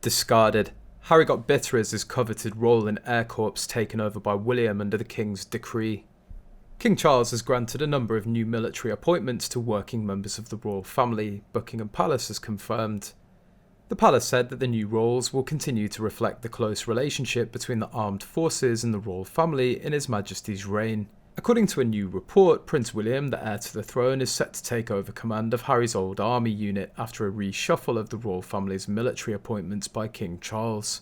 Discarded, Harry got bitter as his coveted role in Air Corps taken over by William under the King's decree. King Charles has granted a number of new military appointments to working members of the royal family, Buckingham Palace has confirmed. The palace said that the new roles will continue to reflect the close relationship between the armed forces and the royal family in His Majesty's reign. According to a new report, Prince William, the heir to the throne, is set to take over command of Harry's old army unit after a reshuffle of the royal family's military appointments by King Charles.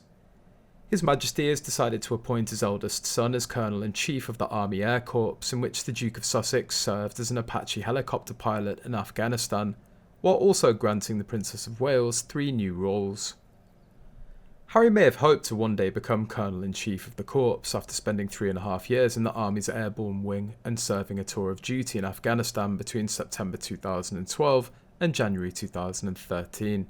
His Majesty has decided to appoint his eldest son as Colonel-in-Chief of the Army Air Corps, in which the Duke of Sussex served as an Apache helicopter pilot in Afghanistan, while also granting the Princess of Wales 3 new roles. Harry may have hoped to one day become Colonel-in-Chief of the Corps after spending 3.5 years in the Army's Airborne Wing and serving a tour of duty in Afghanistan between September 2012 and January 2013.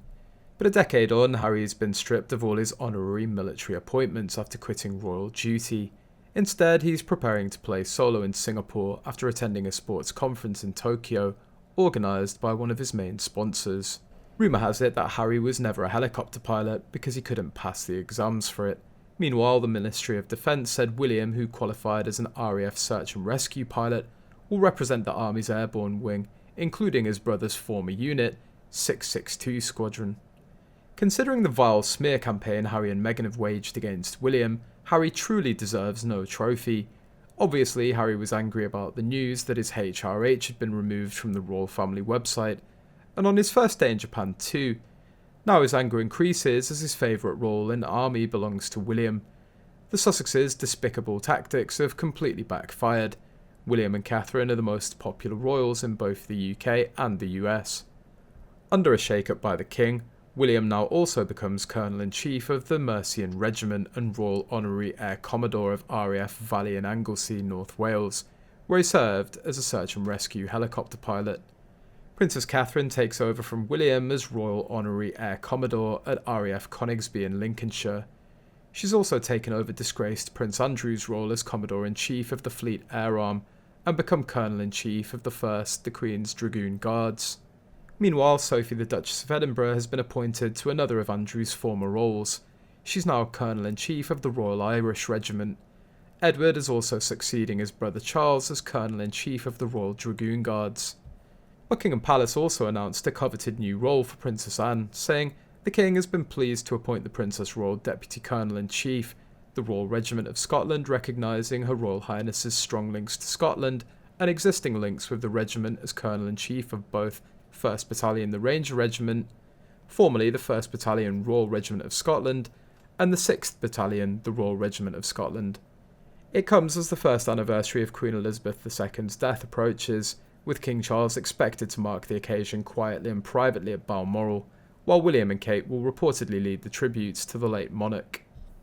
But a decade on, Harry has been stripped of all his honorary military appointments after quitting royal duty. Instead, he's preparing to play solo in Singapore after attending a sports conference in Tokyo, organised by one of his main sponsors. Rumour has it that Harry was never a helicopter pilot because he couldn't pass the exams for it. Meanwhile, the Ministry of Defence said William, who qualified as an RAF search and rescue pilot, will represent the Army's Airborne Wing, including his brother's former unit, 662 Squadron. Considering the vile smear campaign Harry and Meghan have waged against William, Harry truly deserves no trophy. Obviously, Harry was angry about the news that his HRH had been removed from the royal family website, and on his first day in Japan too. Now his anger increases as his favourite role in the army belongs to William. The Sussexes' despicable tactics have completely backfired. William and Catherine are the most popular royals in both the UK and the US. Under a shake-up by the King, William now also becomes Colonel-in-Chief of the Mercian Regiment and Royal Honorary Air Commodore of RAF Valley in Anglesey, North Wales, where he served as a search and rescue helicopter pilot. Princess Catherine takes over from William as Royal Honorary Air Commodore at RAF Coningsby in Lincolnshire. She's also taken over disgraced Prince Andrew's role as Commodore-in-Chief of the Fleet Air Arm and become Colonel-in-Chief of the 1st, the Queen's Dragoon Guards. Meanwhile, Sophie, the Duchess of Edinburgh, has been appointed to another of Andrew's former roles. She's now Colonel-in-Chief of the Royal Irish Regiment. Edward is also succeeding his brother Charles as Colonel-in-Chief of the Royal Dragoon Guards. Buckingham Palace also announced a coveted new role for Princess Anne, saying, "The King has been pleased to appoint the Princess Royal Deputy Colonel-in-Chief, the Royal Regiment of Scotland, recognising Her Royal Highness's strong links to Scotland and existing links with the regiment as Colonel-in-Chief of both 1st Battalion the Ranger Regiment, formerly the 1st Battalion Royal Regiment of Scotland, and the 6th Battalion the Royal Regiment of Scotland." It comes as the first anniversary of Queen Elizabeth II's death approaches, with King Charles expected to mark the occasion quietly and privately at Balmoral, while William and Kate will reportedly lead the tributes to the late monarch.